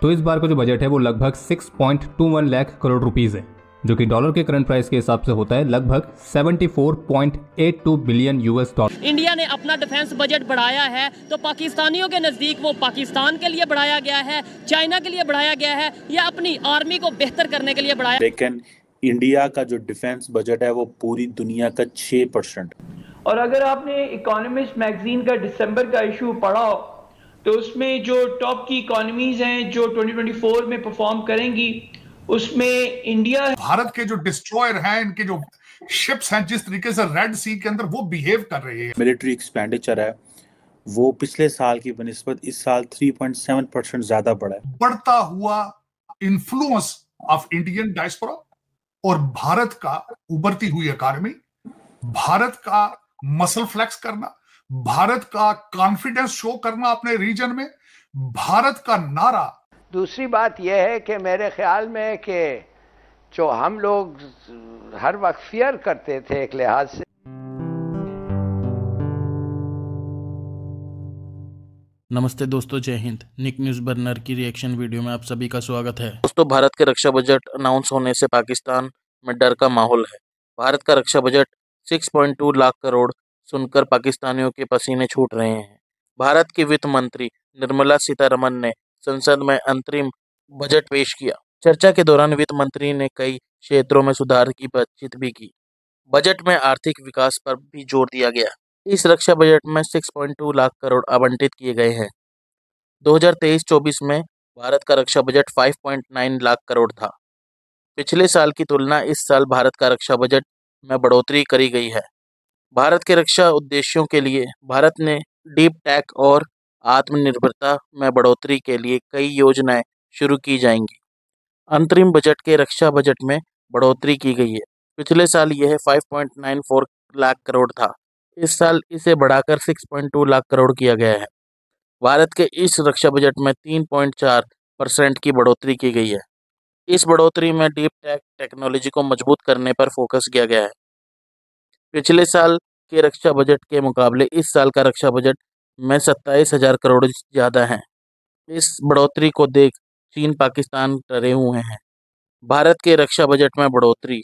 तो इस बार का जो बजट है वो लगभग 6.21 लाख करोड़ रुपीस है, जो कि डॉलर के करंट प्राइस के हिसाब से होता है लगभग 74.82 बिलियन यूएस डॉलर। इंडिया ने अपना डिफेंस बजट बढ़ाया है तो पाकिस्तानियों के नज़दीक वो पाकिस्तान के लिए बढ़ाया गया है, चाइना के लिए बढ़ाया गया है, या अपनी आर्मी को बेहतर करने के लिए बढ़ाया। लेकिन इंडिया का जो डिफेंस बजट है वो पूरी दुनिया का 6%। और अगर आपने इकोनॉमिस्ट मैगजीन का दिसंबर का इशू पढ़ा हो तो उसमें जो टॉप की इकोनॉमीज हैं जो 2024 में परफॉर्म करेंगी उसमें इंडिया। भारत के जो डिस्ट्रॉयर हैं, इनके जो शिप्स हैं, जिस तरीके से रेड सी के अंदर वो बिहेव कर रहे हैं, मिलिट्री एक्सपेंडिचर है वो पिछले साल की बनिस्बत इस साल 3.7% ज्यादा बढ़ा है। बढ़ता हुआ इन्फ्लुएंस ऑफ इंडियन डायस्पोरा और भारत का उभरती हुई इकोनॉमी, भारत का मसल फ्लेक्स करना, भारत का कॉन्फिडेंस शो करना अपने रीजन में, भारत का नारा। दूसरी बात यह है कि मेरे ख्याल में कि जो हम लोग हर वक्त फियर करते थे एक लिहाज से। नमस्ते दोस्तों, जय हिंद। निक न्यूज़ बर्नर की रिएक्शन वीडियो में आप सभी का स्वागत है। दोस्तों, भारत के रक्षा बजट अनाउंस होने से पाकिस्तान में डर का माहौल है। भारत का रक्षा बजट 6.2 लाख करोड़ सुनकर पाकिस्तानियों के पसीने छूट रहे हैं। भारत की वित्त मंत्री निर्मला सीतारमण ने संसद में अंतरिम बजट पेश किया। चर्चा के दौरान वित्त मंत्री ने कई क्षेत्रों में सुधार की बातचीत भी की। बजट में आर्थिक विकास पर भी जोर दिया गया। इस रक्षा बजट में 6.2 लाख करोड़ आवंटित किए गए हैं। 2023-24 में भारत का रक्षा बजट 5.9 लाख करोड़ था। पिछले साल की तुलना इस साल भारत का रक्षा बजट में बढ़ोतरी करी गई है। भारत के रक्षा उद्देश्यों के लिए भारत ने डीप टेक और आत्मनिर्भरता में बढ़ोतरी के लिए कई योजनाएं शुरू की जाएंगी। अंतरिम बजट के रक्षा बजट में बढ़ोतरी की गई है। पिछले साल यह 5.94 लाख करोड़ था। इस साल इसे बढ़ाकर 6.2 लाख करोड़ किया गया है। भारत के इस रक्षा बजट में 3.4% की बढ़ोतरी की गई है। इस बढ़ोतरी में डीप टेक टेक्नोलॉजी को मजबूत करने पर फोकस किया गया है। पिछले साल के रक्षा बजट के मुकाबले इस साल का रक्षा बजट में 27,000 करोड़ ज़्यादा है। इस बढ़ोतरी को देख चीन, पाकिस्तान डरे हुए हैं। भारत के रक्षा बजट में बढ़ोतरी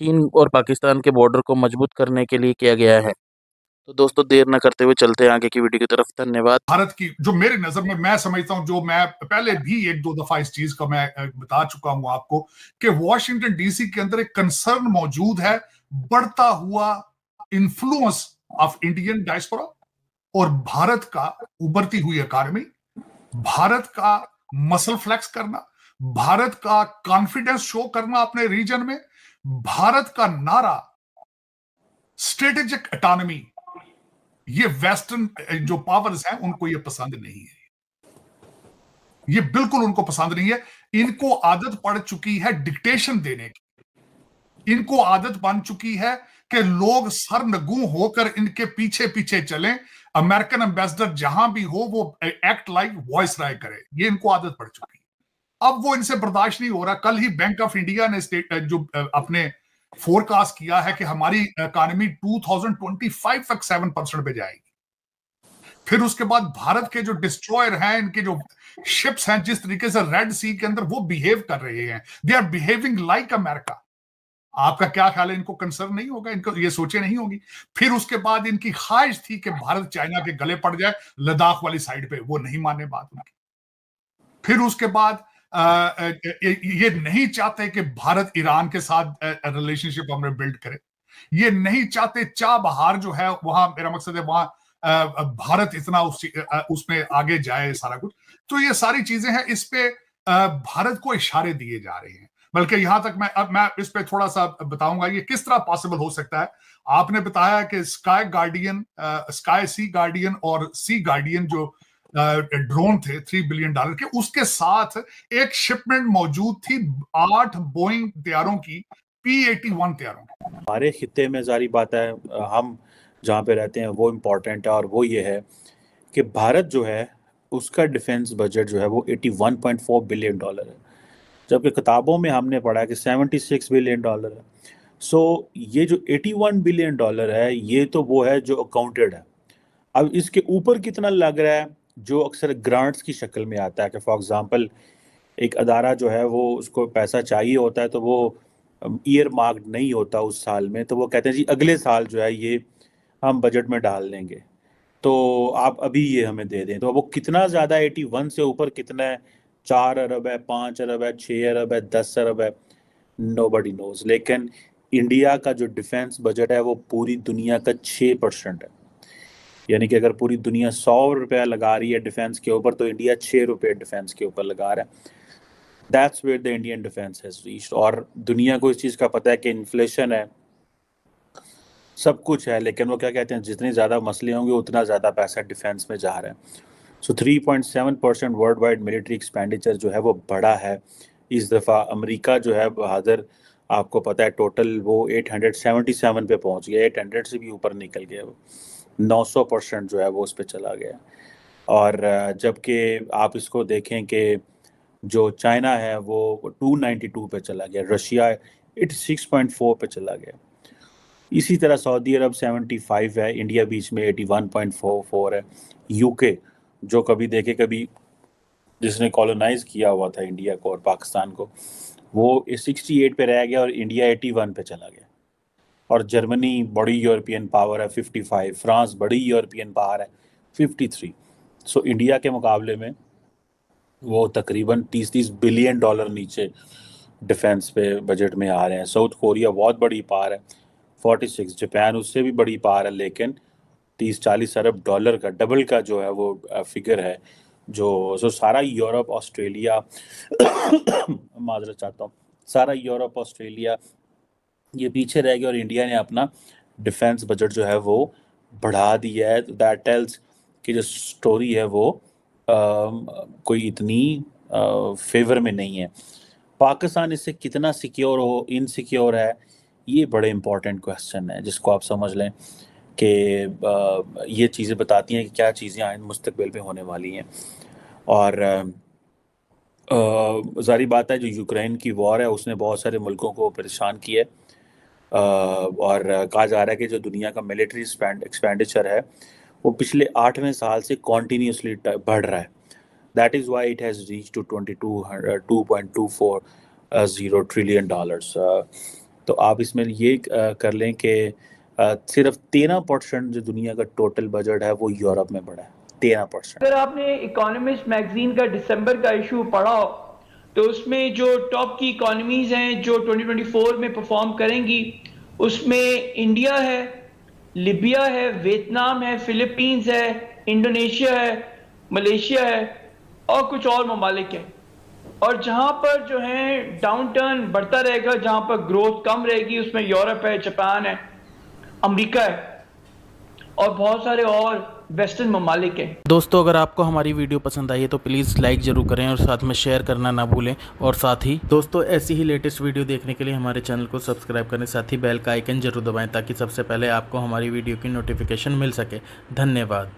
चीन और पाकिस्तान के बॉर्डर को मजबूत करने के लिए किया गया है। तो दोस्तों, देर न करते हुए चलते हैं आगे की वीडियो की तरफ। धन्यवाद। भारत की जो मेरी नजर में मैं समझता हूं, जो मैं पहले भी एक दो दफा इस चीज का मैं बता चुका हूं आपको, कि वॉशिंगटन डीसी के अंदर एक कंसर्न मौजूद है बढ़ता हुआ इन्फ्लुएंस ऑफ इंडियन डायस्पोरा और भारत का उभरती हुई इकोनॉमी, भारत का मसल फ्लेक्स करना, भारत का कॉन्फिडेंस शो करना अपने रीजन में, भारत का नारा स्ट्रेटेजिक ऑटोनॉमी। ये वेस्टर्न जो पावर्स हैं उनको ये पसंद नहीं है, ये बिल्कुल उनको पसंद नहीं है। इनको आदत पड़ चुकी है डिक्टेशन देने की, इनको आदत बन चुकी है कि लोग सरनगू होकर इनके पीछे पीछे चलें, अमेरिकन एम्बेसडर जहां भी हो वो एक्ट लाइक वॉइस राय करे। ये इनको आदत पड़ चुकी है। अब वो इनसे बर्दाश्त नहीं हो रहा। कल ही बैंक ऑफ इंडिया ने जो अपने फोरकास्ट किया है कि हमारी इकोनॉमी 2025 तक 7% पे जाएगी। फिर उसके बाद भारत के जो डिस्ट्रॉयर हैं, इनके जो शिप्स हैं, जिस तरीके से रेड सी के अंदर वो बिहेव कर रहे हैं, they are behaving like America. आपका क्या ख्याल है? इनको कंसर्न नहीं होगा? इनको ये सोचे नहीं होगी? फिर उसके बाद इनकी ख्वाहिश थी कि भारत चाइना के गले पड़ जाए लद्दाख वाली साइड पे, वो नहीं माने बात उनकी। फिर उसके बाद ये नहीं चाहते कि भारत ईरान के साथ रिलेशनशिप हमें बिल्ड करे। ये नहीं चाहते चाह बहार जो है वहां, मेरा मकसद है वहां भारत इतना उसमें आगे जाए सारा कुछ। तो ये सारी चीजें हैं, इस पे भारत को इशारे दिए जा रहे हैं। बल्कि यहां तक मैं इस पे थोड़ा सा बताऊंगा ये किस तरह पॉसिबल हो सकता है। आपने बताया कि स्काई गार्डियन, स्काई सी गार्डियन और सी गार्डियन जो ड्रोन थे $3 बिलियन के, उसके साथ एक शिपमेंट मौजूद थी 8 बोइंग तैयारों की, P-81 तैयारों की। हमारे खित्ते में जारी बात है, हम जहाँ पे रहते हैं वो इम्पोर्टेंट है, और वो ये है कि भारत जो है उसका डिफेंस बजट जो है वो $81.4 बिलियन है, जबकि किताबों में हमने पढ़ा कि $76 बिलियन है। सो ये जो $81 बिलियन है ये तो वो है जो अकाउंटेड है। अब इसके ऊपर कितना लग रहा है जो अक्सर ग्रांट्स की शक्ल में आता है कि फॉर एग्जांपल एक अदारा जो है वो उसको पैसा चाहिए होता है तो वो ईयर मार्क्ड नहीं होता उस साल में, तो वो कहते हैं जी अगले साल जो है ये हम बजट में डाल देंगे, तो आप अभी ये हमें दे दें। तो वो कितना ज़्यादा 81 से ऊपर कितना है, 4 अरब है, 5 अरब है, 6 अरब है, 10 अरब है, नोबडी नोज। लेकिन इंडिया का जो डिफेंस बजट है वो पूरी दुनिया का 6% है। यानी कि अगर पूरी दुनिया 100 रुपया लगा रही है डिफेंस के ऊपर तो इंडिया 6 रुपये डिफेंस के ऊपर लगा रहा है। That's where the Indian defence has reached. और दुनिया को इस चीज़ का पता है कि इन्फ्लेशन है, सब कुछ है, लेकिन वो क्या कहते हैं जितने ज़्यादा मसले होंगे उतना ज़्यादा पैसा डिफेंस में जा रहा है। सो 3.7% वर्ल्ड वाइड मिलिट्री एक्सपेंडिचर जो है वो बड़ा है। इस दफ़ा अमेरिका जो है बहादुर, आपको पता है टोटल वो 877 पे पहुंच गया, 800 से भी ऊपर निकल गया, वो 900% जो है वो उस पर चला गया। और जबकि आप इसको देखें कि जो चाइना है वो 292 पे चला गया, रशिया 86.4 पे चला गया, इसी तरह सऊदी अरब 75 है, इंडिया बीच में 81.44 है। यूके जो कभी देखे कभी जिसने कॉलोनाइज किया हुआ था इंडिया को और पाकिस्तान को, वो 68 पे रह गया और इंडिया 81 पे चला गया। और जर्मनी बड़ी यूरोपियन पावर है 55, फ्रांस बड़ी यूरोपियन पावर है 53। सो इंडिया के मुकाबले में वो तकरीबन 30 बिलियन डॉलर नीचे डिफेंस पे बजट में आ रहे हैं। साउथ कोरिया बहुत बड़ी पावर है 46, जापान उससे भी बड़ी पावर है लेकिन 30-40 अरब डॉलर का डबल का जो है वो फिगर है। जो सारा यूरोप ऑस्ट्रेलिया माजरत चाहता हूँ, सारा यूरोप ऑस्ट्रेलिया ये पीछे रह गया और इंडिया ने अपना डिफेंस बजट जो है वो बढ़ा दिया है। दैट टेल्स कि जो स्टोरी है वो कोई इतनी फेवर में नहीं है। पाकिस्तान इससे कितना सिक्योर हो इनसिक्योर है, ये बड़े इंपॉर्टेंट क्वेश्चन है जिसको आप समझ लें कि ये चीज़ें बताती हैं कि क्या चीज़ें आइंद मुस्तकबिल में होने वाली हैं। और ज़ाहिर बात है जो यूक्रेन की वॉर है उसने बहुत सारे मुल्कों को परेशान किया है, और कहा जा रहा है कि जो दुनिया का मिलिट्री एक्सपेंडिचर है वो पिछले 8वें साल से कॉन्टीन्यूसली बढ़ रहा है। That is why it has reach to 2.240 trillion dollars. तो आप इसमें ये कर लें कि सिर्फ 13% जो दुनिया का टोटल बजट है वो यूरोप में बढ़ा है, 13%। अगर आपने इकोनॉमिस्ट मैगजीन का दिसंबर का इशू पढ़ा हो तो उसमें जो टॉप की इकोनॉमीज हैं जो 2024 में परफॉर्म करेंगी उसमें इंडिया है, लिबिया है, वियतनाम है, फिलीपींस है, इंडोनेशिया है, मलेशिया है और कुछ और ममालिक हैं। और जहां पर जो है डाउन टर्न बढ़ता रहेगा, जहां पर ग्रोथ कम रहेगी, उसमें यूरोप है, जापान है, अमेरिका है और बहुत सारे और वेस्टर्न ममालिक हैं। दोस्तों अगर आपको हमारी वीडियो पसंद आई है तो प्लीज़ लाइक ज़रूर करें और साथ में शेयर करना ना भूलें। और साथ ही दोस्तों ऐसी ही लेटेस्ट वीडियो देखने के लिए हमारे चैनल को सब्सक्राइब करें, साथ ही बेल का आइकन जरूर दबाएं ताकि सबसे पहले आपको हमारी वीडियो की नोटिफिकेशन मिल सके। धन्यवाद।